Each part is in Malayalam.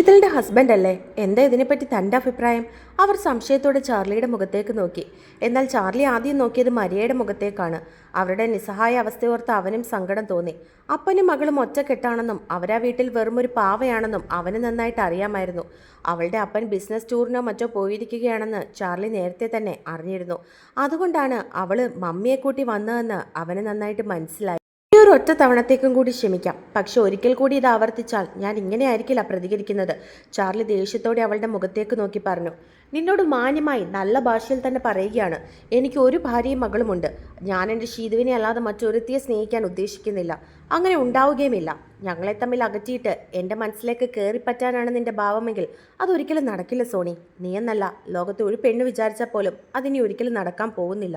ശീതളിന്റെ ഹസ്ബൻഡ് അല്ലേ? എന്താ ഇതിനെപ്പറ്റി തൻ്റെ അഭിപ്രായം? അവർ സംശയത്തോടെ ചാർലിയുടെ മുഖത്തേക്ക് നോക്കി. എന്നാൽ ചാർലി ആദ്യം നോക്കിയത് മരിയയുടെ മുഖത്തേക്കാണ്. അവരുടെ നിസ്സഹായ അവസ്ഥയോർത്ത് അവനും സങ്കടം തോന്നി. അപ്പനും മകളും ഒറ്റക്കെട്ടാണെന്നും അവരാ വീട്ടിൽ വെറുമൊരു പാവയാണെന്നും അവന് നന്നായിട്ട് അറിയാമായിരുന്നു. അവളുടെ അപ്പൻ ബിസിനസ് ടൂറിനോ മറ്റോ പോയിരിക്കുകയാണെന്ന് ചാർലി നേരത്തെ തന്നെ അറിഞ്ഞിരുന്നു. അതുകൊണ്ടാണ് അവള് മമ്മിയെ കൂട്ടി വന്നതെന്ന് അവന് നന്നായിട്ട് മനസ്സിലായി. ഈ ഒരു ഒറ്റ തവണത്തേക്കും കൂടി ക്ഷമിക്കാം, പക്ഷെ ഒരിക്കൽ കൂടി ഇത് ആവർത്തിച്ചാൽ ഞാൻ ഇങ്ങനെ ആയിരിക്കില്ല പ്രതികരിക്കുന്നത്. ചാർലി ദേഷ്യത്തോടെ അവളുടെ മുഖത്തേക്ക് നോക്കി പറഞ്ഞു. നിന്നോട് മാന്യമായി നല്ല ഭാഷയിൽ തന്നെ പറയുകയാണ്. എനിക്ക് ഒരു ഭാര്യയും മകളുമുണ്ട്. ഞാൻ എൻ്റെ ഷീതുവിനെ അല്ലാതെ മറ്റൊരുത്തിയെ സ്നേഹിക്കാൻ ഉദ്ദേശിക്കുന്നില്ല. അങ്ങനെ ഉണ്ടാവുകയുമില്ല. ഞങ്ങളെ തമ്മിൽ അകറ്റിയിട്ട് എൻ്റെ മനസ്സിലേക്ക് കയറിപ്പറ്റാനാണ് നിന്റെ ഭാവമെങ്കിൽ അതൊരിക്കലും നടക്കില്ല സോണി. നീ എന്നല്ല, ലോകത്തെ ഒരു പെണ്ണ് വിചാരിച്ചാൽ പോലും അതിനി ഒരിക്കലും നടക്കാൻ പോകുന്നില്ല.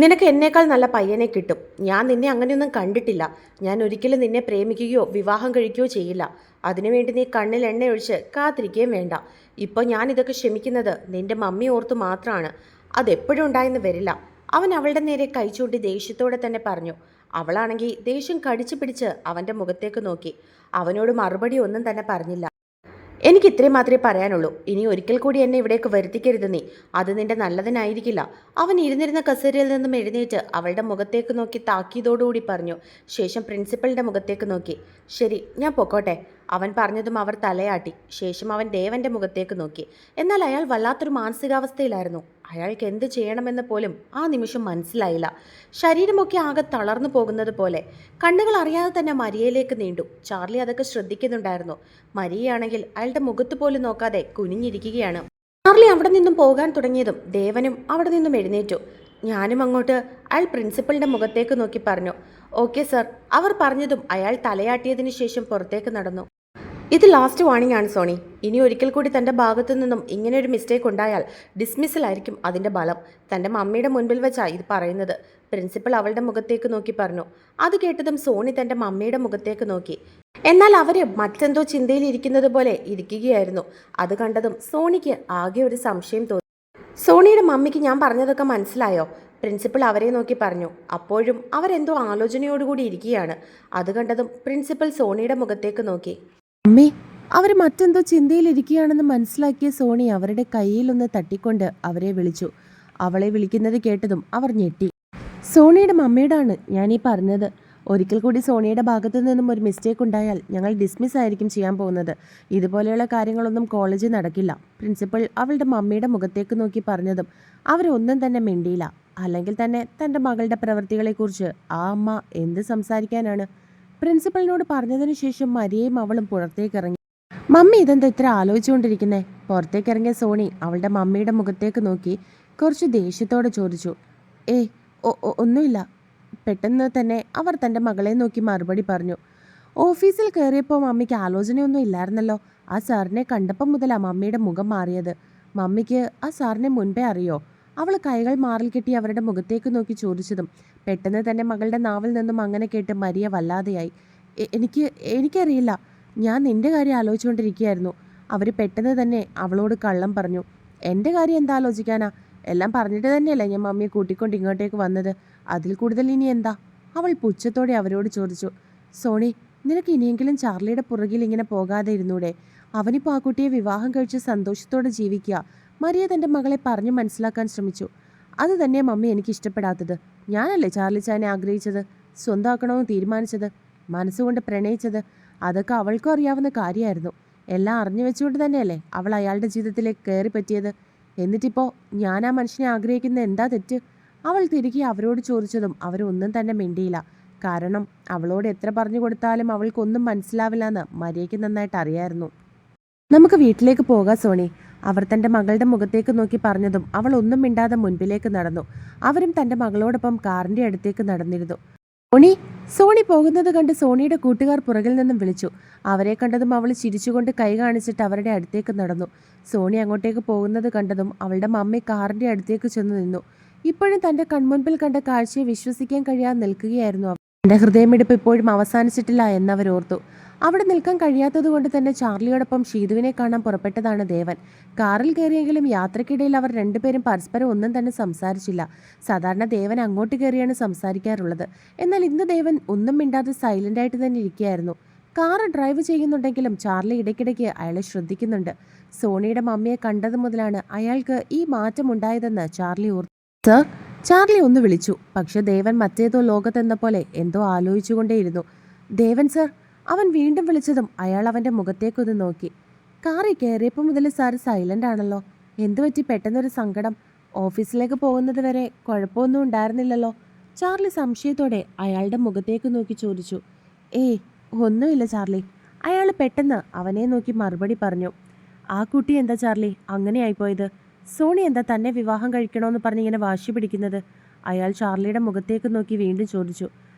നിനക്ക് എന്നേക്കാൾ നല്ല പയ്യനെ കിട്ടും. ഞാൻ നിന്നെ അങ്ങനെയൊന്നും കണ്ടിട്ടില്ല. ഞാൻ ഒരിക്കലും നിന്നെ പ്രേമിക്കുകയോ വിവാഹം കഴിക്കുകയോ ചെയ്യില്ല. അതിനുവേണ്ടി നീ കണ്ണിൽ എണ്ണയൊഴിച്ച് കാത്തിരിക്കുകയും വേണ്ട. ഇപ്പോൾ ഞാൻ ഇതൊക്കെ ക്ഷമിക്കുന്നത് നിന്റെ മമ്മി ഓർത്ത് മാത്രമാണ്. അതെപ്പോഴും ഉണ്ടായെന്ന് വരില്ല. അവൻ അവളുടെ നേരെ കൈ ചൂണ്ടി ദേഷ്യത്തോടെ തന്നെ പറഞ്ഞു. അവളാണെങ്കിൽ ദേഷ്യം കടിച്ചു പിടിച്ച് അവൻ്റെ മുഖത്തേക്ക് നോക്കി. അവനോട് മറുപടി ഒന്നും തന്നെ പറഞ്ഞില്ല. എനിക്ക് ഇത്രയും മാത്രമേ പറയാനുള്ളൂ. ഇനി ഒരിക്കൽ കൂടി എന്നെ ഇവിടേക്ക് വരുത്തിക്കരുത് നീ. അത് നിന്റെ നല്ലതിനായിരിക്കില്ല. അവൻ ഇരുന്നിരുന്ന കസേരയിൽ നിന്നും എഴുന്നേറ്റ് അവളുടെ മുഖത്തേക്ക് നോക്കി താക്കീതോടുകൂടി പറഞ്ഞു. ശേഷം പ്രിൻസിപ്പലിൻ്റെ മുഖത്തേക്ക് നോക്കി. ശരി, ഞാൻ പൊക്കോട്ടെ. അവൻ പറഞ്ഞതും അവർ തലയാട്ടി. ശേഷം അവൻ ദേവന്റെ മുഖത്തേക്ക് നോക്കി. എന്നാൽ അയാൾ വല്ലാത്തൊരു മാനസികാവസ്ഥയിലായിരുന്നു. അയാൾക്ക് എന്ത് ചെയ്യണമെന്ന് പോലും ആ നിമിഷം മനസ്സിലായില്ല. ശരീരമൊക്കെ ആകെ തളർന്നു പോകുന്നത് പോലെ. കണ്ണുകൾ അറിയാതെ തന്നെ മരിയയിലേക്ക് നീണ്ടു. ചാർലി അതൊക്കെ ശ്രദ്ധിക്കുന്നുണ്ടായിരുന്നു. മരിയയാണെങ്കിൽ അയാളുടെ മുഖത്ത് പോലും നോക്കാതെ കുനിഞ്ഞിരിക്കുകയാണ്. ചാർലി അവിടെ നിന്നും പോകാൻ തുടങ്ങിയതും ദേവനും അവിടെ നിന്നും എഴുന്നേറ്റു. ഞാനും അങ്ങോട്ട്. അയാൾ പ്രിൻസിപ്പലിന്റെ മുഖത്തേക്ക് നോക്കി പറഞ്ഞു. Okay sir. അവർ പറഞ്ഞതും അയാൾ തലയാട്ടിയതിനു ശേഷം പുറത്തേക്ക് നടന്നു. ഇത് ലാസ്റ്റ് വാണിംഗ് ആണ് സോണി. ഇനി ഒരിക്കൽ കൂടി തൻ്റെ ഭാഗത്തു നിന്നും ഇങ്ങനെ ഒരു മിസ്റ്റേക്ക് ഉണ്ടായാൽ ഡിസ്മിസലായിരിക്കും അതിൻ്റെ ബലം. തൻ്റെ മമ്മിയുടെ മുൻപിൽ വെച്ചാണ് ഇത് പറയുന്നത്. പ്രിൻസിപ്പൽ അവളുടെ മുഖത്തേക്ക് നോക്കി പറഞ്ഞു. അത് കേട്ടതും സോണി തൻ്റെ മമ്മിയുടെ മുഖത്തേക്ക് നോക്കി. എന്നാൽ അവർ മറ്റെന്തോ ചിന്തയിൽ ഇരിക്കുന്നത് പോലെ ഇരിക്കുകയായിരുന്നു. അത് കണ്ടതും സോണിക്ക് ആകെ ഒരു സംശയം തോന്നി. സോണിയുടെ മമ്മിക്ക് ഞാൻ പറഞ്ഞതൊക്കെ മനസ്സിലായോ? പ്രിൻസിപ്പൽ അവരെ നോക്കി പറഞ്ഞു. അപ്പോഴും അവരെന്തോ ആലോചനയോടുകൂടി ഇരിക്കുകയാണ്. അത് കണ്ടതും പ്രിൻസിപ്പൽ സോണിയുടെ മുഖത്തേക്ക് നോക്കി. അമ്മേ, അവർ മറ്റെന്തോ ചിന്തയിലിരിക്കുകയാണെന്ന് മനസ്സിലാക്കിയ സോണി അവരുടെ കയ്യിലൊന്ന് തട്ടിക്കൊണ്ട് അവരെ വിളിച്ചു. അവളെ വിളിക്കുന്നത് കേട്ടതും അവർ ഞെട്ടി. സോണിയുടെ മമ്മിയോടാണ് ഞാനീ പറഞ്ഞത്. ഒരിക്കൽ കൂടി സോണിയുടെ ഭാഗത്തു നിന്നും ഒരു മിസ്റ്റേക്ക് ഉണ്ടായാൽ ഞങ്ങൾ ഡിസ്മിസ് ആയിരിക്കും ചെയ്യാൻ പോകുന്നത്. ഇതുപോലെയുള്ള കാര്യങ്ങളൊന്നും കോളേജിൽ നടക്കില്ല. പ്രിൻസിപ്പൽ അവളുടെ മമ്മിയുടെ മുഖത്തേക്ക് നോക്കി പറഞ്ഞതും അവരൊന്നും തന്നെ മിണ്ടിയില്ല. അല്ലെങ്കിൽ തന്നെ തൻ്റെ മകളുടെ പ്രവൃത്തികളെക്കുറിച്ച് ആ അമ്മ എന്ത് സംസാരിക്കാനാണ്? പ്രിൻസിപ്പലിനോട് പറഞ്ഞതിന് ശേഷം മരിയയും അവളും പുറത്തേക്കിറങ്ങി. മമ്മി ഇതെന്താ ഇത്ര ആലോചിച്ചുകൊണ്ടിരിക്കുന്നേ? പുറത്തേക്കിറങ്ങിയ സോണി അവളുടെ മമ്മിയുടെ മുഖത്തേക്ക് നോക്കി കുറച്ച് ദേഷ്യത്തോടെ ചോദിച്ചു. ഒന്നുമില്ല. പെട്ടെന്ന് തന്നെ അവർ തൻ്റെ മകളെ നോക്കി മറുപടി പറഞ്ഞു. ഓഫീസിൽ കയറിയപ്പോൾ മമ്മിക്ക് ആലോചനയൊന്നും ഇല്ലായിരുന്നല്ലോ. ആ സാറിനെ കണ്ടപ്പം മുതലാണ് മമ്മിയുടെ മുഖം മാറിയത്. മമ്മിക്ക് ആ സാറിനെ മുൻപേ അറിയോ? അവൾ കൈകൾ മാറിൽ കെട്ടി അവരുടെ മുഖത്തേക്ക് നോക്കി ചോദിച്ചതും പെട്ടെന്ന് തന്നെ മകളുടെ നാവിൽ നിന്നും അങ്ങനെ കേട്ട് മരിയ വല്ലാതെയായി. എനിക്കറിയില്ല. ഞാൻ നിന്റെ കാര്യം ആലോചിച്ചുകൊണ്ടിരിക്കുകയായിരുന്നു. അവർ പെട്ടെന്ന് തന്നെ അവളോട് കള്ളം പറഞ്ഞു. എൻ്റെ കാര്യം എന്താ ആലോചിക്കാനാ? എല്ലാം പറഞ്ഞിട്ട് തന്നെയല്ലേ ഞാൻ മമ്മിയെ കൂട്ടിക്കൊണ്ട് ഇങ്ങോട്ടേക്ക് വന്നത്. അതിൽ കൂടുതൽ ഇനി എന്താ? അവൾ പുച്ഛത്തോടെ അവരോട് ചോദിച്ചു. സോണി, നിനക്ക് ഇനിയെങ്കിലും ചാർലിയുടെ പുറകിൽ ഇങ്ങനെ പോകാതെ ഇരുന്നൂടെ? അവനിപ്പോൾ ആ കുട്ടിയെ വിവാഹം കഴിച്ച് സന്തോഷത്തോടെ ജീവിക്കുക. മരിയ തൻ്റെ മകളെ പറഞ്ഞു മനസ്സിലാക്കാൻ ശ്രമിച്ചു. അത് തന്നെ മമ്മി എനിക്ക് ഇഷ്ടപ്പെടാത്തത്. ഞാനല്ലേ ചാർലി ചാനെ ആഗ്രഹിച്ചത്, സ്വന്തമാക്കണമെന്ന് തീരുമാനിച്ചത്, മനസ്സുകൊണ്ട് പ്രണയിച്ചത്. അതൊക്കെ അവൾക്കും അറിയാവുന്ന കാര്യമായിരുന്നു. എല്ലാം അറിഞ്ഞു വെച്ചുകൊണ്ട് തന്നെയല്ലേ അവൾ അയാളുടെ ജീവിതത്തിലേക്ക് കയറി പറ്റിയത്. എന്നിട്ടിപ്പോൾ ഞാൻ ആ മനുഷ്യനെ ആഗ്രഹിക്കുന്ന എന്താ തെറ്റ്? അവൾ തിരികെ അവരോട് ചോദിച്ചതും അവരൊന്നും തന്നെ മിണ്ടിയില്ല. കാരണം അവളോട് എത്ര പറഞ്ഞു കൊടുത്താലും അവൾക്കൊന്നും മനസ്സിലാവില്ല എന്ന് മരിയയ്ക്ക് നന്നായിട്ട് അറിയായിരുന്നു. നമുക്ക് വീട്ടിലേക്ക് പോകാം സോണി, അവർ തൻ്റെ മകളുടെ മുഖത്തേക്ക് നോക്കി പറഞ്ഞതും അവൾ ഒന്നും മിണ്ടാതെ മുൻപിലേക്ക് നടന്നു. അവരും തൻ്റെ മകളോടൊപ്പം കാറിൻ്റെ അടുത്തേക്ക് നടന്നിരുന്നു. സോണി പോകുന്നത് കണ്ട് സോണിയുടെ കൂട്ടുകാർ പുറകിൽ നിന്നും വിളിച്ചു. അവരെ കണ്ടതും അവൾ ചിരിച്ചുകൊണ്ട് കൈ കാണിച്ചിട്ട് അവരുടെ അടുത്തേക്ക് നടന്നു. സോണി അങ്ങോട്ടേക്ക് പോകുന്നത് കണ്ടതും അവളുടെ മമ്മി കാറിൻ്റെ അടുത്തേക്ക് ചെന്ന് നിന്നു. ഇപ്പോഴും തൻ്റെ കൺമുൻപിൽ കണ്ട കാഴ്ചയെ വിശ്വസിക്കാൻ കഴിയാതെ നിൽക്കുകയായിരുന്നു. എൻ്റെ ഹൃദയമിടിപ്പ് ഇപ്പോഴും അവസാനിച്ചിട്ടില്ല എന്നവരോർത്തു. അവിടെ നിൽക്കാൻ കഴിയാത്തതുകൊണ്ട് തന്നെ ചാർലിയോടൊപ്പം ഷീതുവിനെ കാണാൻ പുറപ്പെട്ടതാണ് ദേവൻ. കാറിൽ കയറിയെങ്കിലും യാത്രക്കിടയിൽ അവർ രണ്ടുപേരും പരസ്പരം ഒന്നും തന്നെ സംസാരിച്ചില്ല. സാധാരണ ദേവൻ അങ്ങോട്ട് കയറിയാണ് സംസാരിക്കാറുള്ളത്. എന്നാൽ ഇന്ന് ദേവൻ ഒന്നും മിണ്ടാതെ സൈലൻ്റായിട്ട് തന്നെ ഇരിക്കുകയായിരുന്നു. കാറ് ഡ്രൈവ് ചെയ്യുന്നുണ്ടെങ്കിലും ചാർലി ഇടയ്ക്കിടയ്ക്ക് അയാളെ ശ്രദ്ധിക്കുന്നുണ്ട്. സോണിയുടെ മമ്മിയെ കണ്ടത് മുതലാണ് അയാൾക്ക് ഈ മാറ്റമുണ്ടായതെന്ന് ചാർലി ഓർത്തു. സർ, ചാർലി ഒന്ന് വിളിച്ചു. പക്ഷെ ദേവൻ മറ്റേതോ ലോകത്തെന്ന പോലെ എന്തോ ആലോചിച്ചുകൊണ്ടേയിരുന്നു. ദേവൻ സർ, അവൻ വീണ്ടും വിളിച്ചതും അയാൾ അവൻ്റെ മുഖത്തേക്കൊന്ന് നോക്കി. കാറിൽ കയറിയപ്പോൾ മുതൽ സാർ സൈലൻ്റ് ആണല്ലോ. എന്തുപറ്റി പെട്ടെന്നൊരു സങ്കടം? ഓഫീസിലേക്ക് പോകുന്നത് വരെ കുഴപ്പമൊന്നും ഉണ്ടായിരുന്നില്ലല്ലോ. ചാർലി സംശയത്തോടെ അയാളുടെ മുഖത്തേക്ക് നോക്കി ചോദിച്ചു. ഏയ്, ഒന്നുമില്ല ചാർലി. അയാൾ പെട്ടെന്ന് അവനെ നോക്കി മറുപടി പറഞ്ഞു. ആ കുട്ടി എന്താ ചാർലി അങ്ങനെ ആയിപ്പോയത്? സോണി എന്താ തന്നെ വിവാഹം കഴിക്കണമെന്ന് പറഞ്ഞിങ്ങനെ വാശി പിടിക്കുന്നത്? അയാൾ ചാർലിയുടെ മുഖത്തേക്ക് നോക്കി വീണ്ടും ചോദിച്ചു.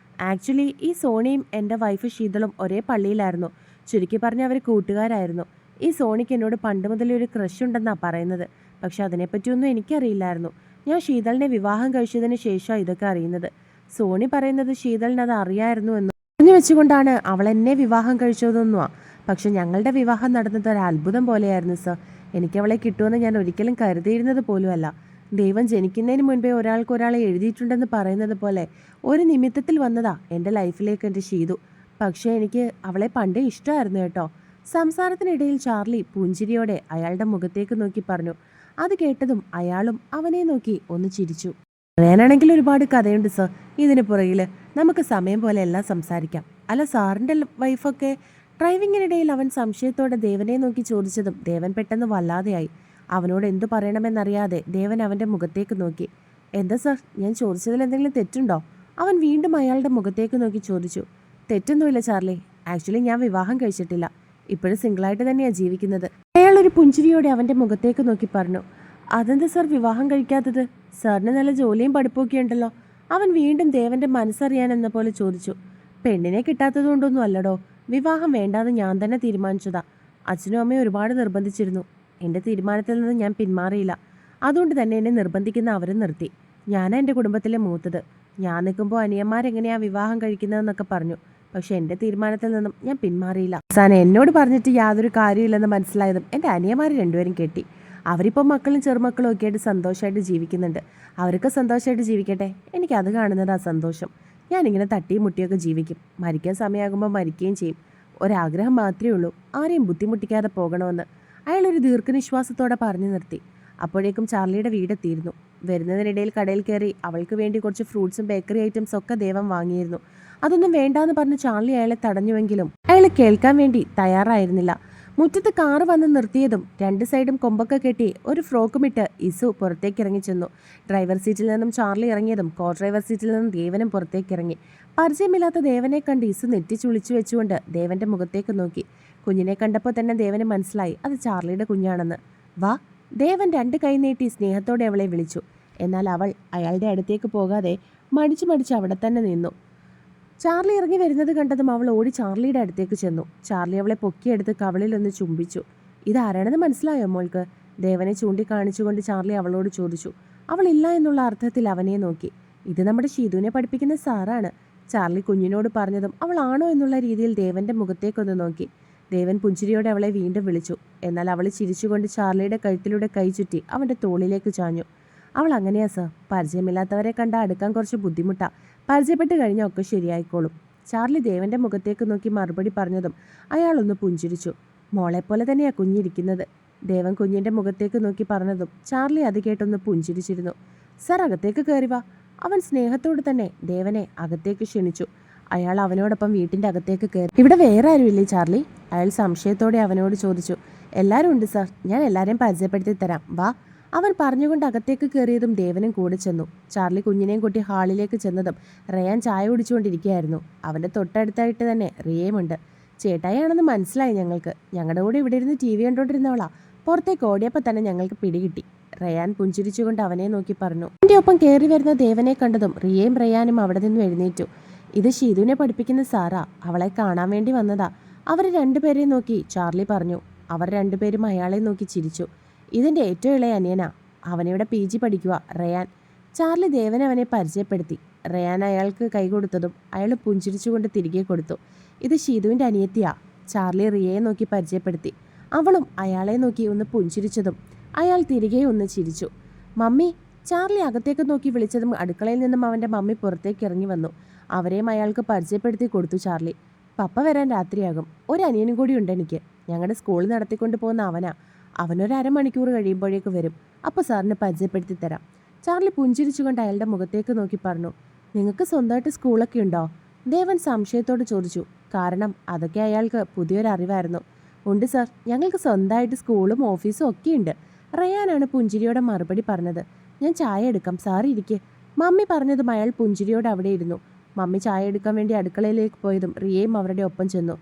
ആക്ച്വലി ഈ സോണിയും എൻ്റെ വൈഫ് ശീതളും ഒരേ പള്ളിയിലായിരുന്നു. ചുരുക്കി പറഞ്ഞ അവർ കൂട്ടുകാരായിരുന്നു. ഈ സോണിക്ക് എന്നോട് പണ്ട് മുതലേ ഒരു ക്രഷ് ഉണ്ടെന്നാണ് പറയുന്നത്. പക്ഷെ അതിനെപ്പറ്റിയൊന്നും എനിക്കറിയില്ലായിരുന്നു. ഞാൻ ശീതളിനെ വിവാഹം കഴിച്ചതിന് ശേഷമാണ് ഇതൊക്കെ അറിയുന്നത്. സോണി പറയുന്നത് ശീതളിന് അത് അറിയായിരുന്നു എന്ന് പറഞ്ഞു വെച്ചുകൊണ്ടാണ് അവൾ എന്നെ വിവാഹം കഴിച്ചതെന്നുവാ. പക്ഷെ ഞങ്ങളുടെ വിവാഹം നടന്നത് ഒരു അത്ഭുതം പോലെയായിരുന്നു സർ. എനിക്കവളെ കിട്ടുമെന്ന് ഞാൻ ഒരിക്കലും കരുതിയിരുന്നത് പോലുമല്ല. ദൈവം ജനിക്കുന്നതിന് മുൻപേ ഒരാൾക്കൊരാളെ എഴുതിയിട്ടുണ്ടെന്ന് പറയുന്നത് പോലെ ഒരു നിമിത്തത്തിൽ വന്നതാ എൻ്റെ ലൈഫിലേക്ക് എൻ്റെ ഷീതു. പക്ഷേ എനിക്ക് അവളെ പണ്ടേ ഇഷ്ടമായിരുന്നു കേട്ടോ. സംസാരത്തിനിടയിൽ ചാർലി പുഞ്ചിരിയോടെ അയാളുടെ മുഖത്തേക്ക് നോക്കി പറഞ്ഞു. അത് കേട്ടതും അയാളും അവനെ നോക്കി ഒന്ന് ചിരിച്ചു. പറയാനാണെങ്കിൽ ഒരുപാട് കഥയുണ്ട് സർ ഇതിന് പുറകിൽ. നമുക്ക് സമയം പോലെ എല്ലാം സംസാരിക്കാം. അല്ല, സാറിൻ്റെ വൈഫൊക്കെ? ഡ്രൈവിങ്ങിനിടയിൽ അവൻ സംശയത്തോടെ ദേവനെ നോക്കി ചോദിച്ചതും ദേവൻ പെട്ടെന്ന് വല്ലാതെയായി. അവനോട് എന്തു പറയണമെന്നറിയാതെ ദേവൻ അവൻ്റെ മുഖത്തേക്ക് നോക്കി. എന്താ സർ, ഞാൻ ചോദിച്ചതിൽ എന്തെങ്കിലും തെറ്റുണ്ടോ? അവൻ വീണ്ടും അയാളുടെ മുഖത്തേക്ക് നോക്കി ചോദിച്ചു. തെറ്റൊന്നുമില്ല ചാർലി. ആക്ച്വലി ഞാൻ വിവാഹം കഴിച്ചിട്ടില്ല. ഇപ്പോഴും സിംഗിളായിട്ട് തന്നെയാണ് ജീവിക്കുന്നത്. അയാൾ ഒരു പുഞ്ചിരിയോടെ അവൻ്റെ മുഖത്തേക്ക് നോക്കി പറഞ്ഞു. അതെന്താ സർ വിവാഹം കഴിക്കാത്തത്? സാറിന് നല്ല ജോലിയും പഠിപ്പൊക്കെ ഉണ്ടല്ലോ. അവൻ വീണ്ടും ദേവൻ്റെ മനസ്സറിയാനെന്ന പോലെ ചോദിച്ചു. പെണ്ണിനെ കിട്ടാത്തത് കൊണ്ടൊന്നും അല്ലടോ. വിവാഹം വേണ്ടാന്ന് ഞാൻ തന്നെ തീരുമാനിച്ചതാ. അച്ഛനും അമ്മയും ഒരുപാട് നിർബന്ധിച്ചിരുന്നു. എൻ്റെ തീരുമാനത്തിൽ നിന്ന് ഞാൻ പിന്മാറിയില്ല. അതുകൊണ്ട് തന്നെ എന്നെ നിർബന്ധിക്കുന്ന അവരും നിർത്തി. ഞാനാ എൻ്റെ കുടുംബത്തിലെ മൂത്തത്. ഞാൻ നിൽക്കുമ്പോൾ അനിയന്മാരെങ്ങനെയാ വിവാഹം കഴിക്കുന്നതെന്നൊക്കെ പറഞ്ഞു. പക്ഷെ എൻ്റെ തീരുമാനത്തിൽ നിന്നും ഞാൻ പിന്മാറിയില്ല. അവസാനം എന്നോട് പറഞ്ഞിട്ട് യാതൊരു കാര്യമില്ലെന്ന് മനസ്സിലായതും എൻ്റെ അനിയന്മാർ രണ്ടുപേരും കെട്ടി. അവരിപ്പോൾ മക്കളും ചെറുമക്കളും ഒക്കെ ആയിട്ട് സന്തോഷമായിട്ട് ജീവിക്കുന്നുണ്ട്. അവർക്ക് സന്തോഷമായിട്ട് ജീവിക്കട്ടെ. എനിക്കത് കാണുന്നതാ സന്തോഷം. ഞാനിങ്ങനെ തട്ടിയും മുട്ടിയൊക്കെ ജീവിക്കും. മരിക്കാൻ സമയമാകുമ്പോൾ മരിക്കുകയും ചെയ്യും. ഒരാഗ്രഹം മാത്രമേ ഉള്ളൂ, ആരെയും ബുദ്ധിമുട്ടിക്കാതെ പോകണമെന്ന്. അയാളൊരു ദീർഘനിശ്വാസത്തോടെ പറഞ്ഞു നിർത്തി. അപ്പോഴേക്കും ചാർലിയുടെ വീടെത്തിയിരുന്നു. വരുന്നതിനിടയിൽ കടയിൽ കയറി അവൾക്ക് വേണ്ടി കുറച്ച് ഫ്രൂട്ട്സും ബേക്കറി ഐറ്റംസ് ഒക്കെ ദേവൻ വാങ്ങിയിരുന്നു. അതൊന്നും വേണ്ടാന്ന് പറഞ്ഞ് ചാർലി അയാളെ തടഞ്ഞുവെങ്കിലും അയാൾ കേൾക്കാൻ വേണ്ടി തയ്യാറായിരുന്നില്ല. മുറ്റത്ത് കാറ് വന്ന് നിർത്തിയതും രണ്ട് സൈഡും കൊമ്പൊക്കെ കെട്ടി ഒരു ഫ്രോക്കുമിട്ട് ഇസു പുറത്തേക്ക് ഇറങ്ങി ചെന്നു. ഡ്രൈവർ സീറ്റിൽ നിന്നും ചാർലി ഇറങ്ങിയതും കോ ഡ്രൈവർ സീറ്റിൽ നിന്നും ദേവനും പുറത്തേക്ക് ഇറങ്ങി. പരിചയമില്ലാത്ത ദേവനെ കണ്ട് ഇസു നെറ്റിച്ചുളിച്ചു വെച്ചുകൊണ്ട് ദേവന്റെ മുഖത്തേക്ക് നോക്കി. കുഞ്ഞിനെ കണ്ടപ്പോൾ തന്നെ ദേവന് മനസ്സിലായി അത് ചാർലിയുടെ കുഞ്ഞാണെന്ന്. വാ, ദേവൻ രണ്ട് കൈ നീട്ടി സ്നേഹത്തോടെ അവളെ വിളിച്ചു. എന്നാൽ അവൾ അയാളുടെ അടുത്തേക്ക് പോകാതെ മടിച്ചു അവിടെ തന്നെ നിന്നു. ചാർലി ഇറങ്ങി വരുന്നത് കണ്ടതും അവൾ ഓടി ചാർലിയുടെ അടുത്തേക്ക് ചെന്നു. ചാർലി അവളെ പൊക്കിയെടുത്ത് കവളിലൊന്ന് ചുംബിച്ചു. ഇതാരാണെന്ന് മനസ്സിലായോ മോൾക്ക്? ദേവനെ ചൂണ്ടിക്കാണിച്ചുകൊണ്ട് ചാർലി അവളോട് ചോദിച്ചു. അവൾ ഇല്ല എന്നുള്ള അർത്ഥത്തിൽ അവനെ നോക്കി. ഇത് നമ്മുടെ ഷീതുവിനെ പഠിപ്പിക്കുന്ന സാറാണ്. ചാർലി കുഞ്ഞിനോട് പറഞ്ഞതും അവൾ ആണോ എന്നുള്ള രീതിയിൽ ദേവന്റെ മുഖത്തേക്കൊന്ന് നോക്കി. ദേവൻ പുഞ്ചിരിയോടെ അവളെ വീണ്ടും വിളിച്ചു. എന്നാൽ അവൾ ചിരിച്ചുകൊണ്ട് ചാർലിയുടെ കഴുത്തിലൂടെ കൈ ചുറ്റി അവൻ്റെ തോളിലേക്ക് ചാഞ്ഞു. അവൾ അങ്ങനെയാ സർ, പരിചയമില്ലാത്തവരെ കണ്ട അടുക്കാൻ കുറച്ച് ബുദ്ധിമുട്ടാ. പരിചയപ്പെട്ട് കഴിഞ്ഞാൽ ഒക്കെ ശരിയായിക്കോളും. ചാർലി ദേവന്റെ മുഖത്തേക്ക് നോക്കി മറുപടി പറഞ്ഞതും അയാളൊന്ന് പുഞ്ചിരിച്ചു. മോളെപ്പോലെ തന്നെയാ കുഞ്ഞിരിക്കുന്നത്. ദേവൻ കുഞ്ഞിൻ്റെ മുഖത്തേക്ക് നോക്കി പറഞ്ഞതും ചാർലി അത് കേട്ടൊന്ന് പുഞ്ചിരിച്ചിരുന്നു. സർ, അകത്തേക്ക് കയറി വാ. അവൻ സ്നേഹത്തോട് തന്നെ ദേവനെ അകത്തേക്ക് ക്ഷണിച്ചു. അയാൾ അവനോടൊപ്പം വീട്ടിൻ്റെ അകത്തേക്ക് കയറി. ഇവിടെ വേറെ ആരുമില്ലേ ചാർലി? അയാൾ സംശയത്തോടെ അവനോട് ചോദിച്ചു. എല്ലാവരും ഉണ്ട് സർ, ഞാൻ എല്ലാവരെയും പരിചയപ്പെടുത്തി തരാം, വാ. അവൻ പറഞ്ഞുകൊണ്ട് അകത്തേക്ക് കയറിയതും ദേവനും കൂടെ ചെന്നു. ചാർലി കുഞ്ഞിനെയും കൂട്ടി ഹാളിലേക്ക് ചെന്നതും റയാൻ ചായ കുടിച്ചുകൊണ്ടിരിക്കുകയായിരുന്നു. അവൻ്റെ തൊട്ടടുത്തായിട്ട് തന്നെ റിയയുമുണ്ട്. ചേട്ടായിയാണെന്ന് മനസ്സിലായി ഞങ്ങൾക്ക്. ഞങ്ങളുടെ കൂടെ ഇവിടെ ഇരുന്ന് TV കണ്ടുകൊണ്ടിരുന്നവളാ. പുറത്തേക്ക് ഓടിയപ്പോൾ തന്നെ ഞങ്ങൾക്ക് പിടികിട്ടി. റയാൻ പുഞ്ചിരിച്ചുകൊണ്ട് അവനെ നോക്കി പറഞ്ഞു. എൻ്റെ ഒപ്പം കയറി വരുന്ന ദേവനെ കണ്ടതും റിയയും റയാനും അവിടെ നിന്നും എഴുന്നേറ്റു. ഇത് ഷീതുവിനെ പഠിപ്പിക്കുന്ന സാറാ. അവളെ കാണാൻ വേണ്ടി വന്നതാ. അവർ രണ്ടുപേരെയും നോക്കി ചാർലി പറഞ്ഞു. അവർ രണ്ടുപേരും അയാളെ നോക്കി ചിരിച്ചു. ഇതിൻ്റെ ഏറ്റവും ഇളയ അനിയനാ. അവനിവിടെ PG പഠിക്കുക, റയാൻ. ചാർലി ദേവനെ അവനെ പരിചയപ്പെടുത്തി. റയാൻ അയാൾക്ക് കൈ കൊടുത്തതും അയാൾ പുഞ്ചിരിച്ചുകൊണ്ട് തിരികെ കൊടുത്തു. ഇത് ഷീതുവിൻ്റെ അനിയത്തിയാ. ചാർലി റിയയെ നോക്കി പരിചയപ്പെടുത്തി. അവളും അയാളെ നോക്കി ഒന്ന് പുഞ്ചിരിച്ചതും അയാൾ തിരികെ ഒന്ന് ചിരിച്ചു. മമ്മി. ചാർലി അകത്തേക്ക് നോക്കി വിളിച്ചതും അടുക്കളയിൽ നിന്നും അവൻ്റെ മമ്മി പുറത്തേക്ക് ഇറങ്ങി വന്നു. അവരെയും അയാൾക്ക് പരിചയപ്പെടുത്തി കൊടുത്തു ചാർലി. പപ്പ വരാൻ രാത്രിയാകും. ഒരു അനിയനും കൂടി ഉണ്ട് എനിക്ക്. ഞങ്ങളുടെ സ്കൂൾ നടത്തിക്കൊണ്ട് പോകുന്ന അവനാ. അവനൊരു അരമണിക്കൂർ കഴിയുമ്പോഴേക്ക് വരും. അപ്പോൾ സാറിനെ പരിചയപ്പെടുത്തി തരാം. ചാർലി പുഞ്ചിരിച്ചുകൊണ്ട് അയാളുടെ മുഖത്തേക്ക് നോക്കി പറഞ്ഞു. നിങ്ങൾക്ക് സ്വന്തമായിട്ട് സ്കൂളൊക്കെ ഉണ്ടോ? ദേവൻ സംശയത്തോട് ചോദിച്ചു. കാരണം അതൊക്കെ അയാൾക്ക് പുതിയൊരറിവായിരുന്നു. ഉണ്ട് സാർ, ഞങ്ങൾക്ക് സ്വന്തമായിട്ട് സ്കൂളും ഓഫീസും ഒക്കെ ഉണ്ട്. റയാനാണ് പുഞ്ചിരിയോടെ മറുപടി പറഞ്ഞത്. ഞാൻ ചായ എടുക്കാം, സാർ ഇരിക്കെ. മമ്മി പറഞ്ഞതും അയാൾ പുഞ്ചിരിയോടെ അവിടെ ഇരുന്നു. മമ്മി ചായ എടുക്കാൻ വേണ്ടി അടുക്കളയിലേക്ക് പോയതും റിയയും അവരുടെ ഒപ്പം ചെന്നു.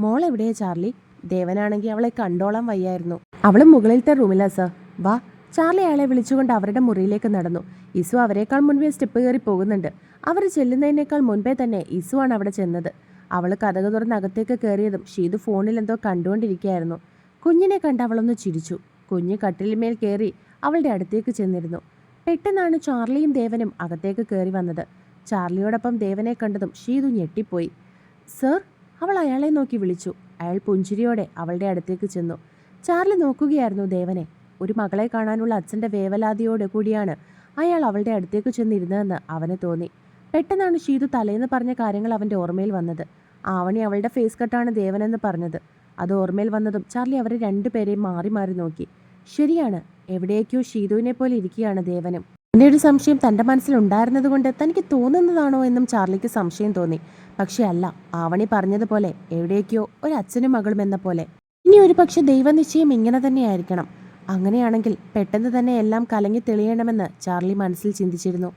മോൾ എവിടെയാ ചാർലി? ദേവനാണെങ്കിൽ അവളെ കണ്ടോളാൻ വയ്യായിരുന്നു. അവൾ മുകളിലത്തെ റൂമിലാ സാർ. വാ. ചാർലി അയാളെ വിളിച്ചുകൊണ്ട് അവരുടെ മുറിയിലേക്ക് നടന്നു. ഇസു അവരെക്കാൾ മുൻപേ സ്റ്റെപ്പ് കയറി പോകുന്നുണ്ട്. അവർ ചെല്ലുന്നതിനേക്കാൾ മുൻപേ തന്നെ ഇസുവാണ് അവിടെ ചെന്നത്. അവൾ കതക് തുറന്ന് അകത്തേക്ക് കയറിയതും ഷീതു ഫോണിൽ എന്തോ കണ്ടുകൊണ്ടിരിക്കുകയായിരുന്നു. കുഞ്ഞിനെ കണ്ട് അവളൊന്ന് ചിരിച്ചു. കുഞ്ഞ് കട്ടിലിന്മേൽ കയറി അവളുടെ അടുത്തേക്ക് ചെന്നിരുന്നു. പെട്ടെന്നാണ് ചാർലിയും ദേവനും അകത്തേക്ക് കയറി വന്നത്. ചാർലിയോടൊപ്പം ദേവനെ കണ്ടതും ഷീതു ഞെട്ടിപ്പോയി. സർ, അവൾ അയാളെ നോക്കി വിളിച്ചു. അയാൾ പുഞ്ചിരിയോടെ അവളുടെ അടുത്തേക്ക് ചെന്നു. ചാർലി നോക്കുകയായിരുന്നു ദേവനെ. ഒരു മകളെ കാണാനുള്ള അച്ഛൻ്റെ വേവലാതിയോട് കൂടിയാണ് അയാൾ അവളുടെ അടുത്തേക്ക് ചെന്നിരുന്നതെന്ന് അവന് തോന്നി. പെട്ടെന്നാണ് ഷീതു തലേന്ന് പറഞ്ഞ കാര്യങ്ങൾ അവൻ്റെ ഓർമ്മയിൽ വന്നത്. ആവണി അവളുടെ ഫേസ് കട്ടാണ് ദേവനെന്ന് പറഞ്ഞത്. അത് ഓർമ്മയിൽ വന്നതും ചാർലി അവരെ രണ്ടുപേരെയും മാറി മാറി നോക്കി. ശരിയാണ്, എവിടേക്കോ ഷീതുവിനെ പോലെ ഇരിക്കുകയാണ് ദേവനും. എൻ്റെ ഒരു സംശയം തൻ്റെ മനസ്സിലുണ്ടായിരുന്നത് കൊണ്ട് തനിക്ക് തോന്നുന്നതാണോ എന്നും ചാർലിക്ക് സംശയം തോന്നി. പക്ഷെ അല്ല, ആവണി പറഞ്ഞതുപോലെ എവിടേക്കോ ഒരു അച്ഛനും മകളും എന്ന പോലെ. ഇനി ഒരു പക്ഷെ ദൈവനിശ്ചയം ഇങ്ങനെ തന്നെയായിരിക്കണം. അങ്ങനെയാണെങ്കിൽ പെട്ടെന്ന് തന്നെ എല്ലാം കലങ്ങി തെളിയണമെന്ന് ചാർലി മനസ്സിൽ ചിന്തിച്ചിരുന്നു.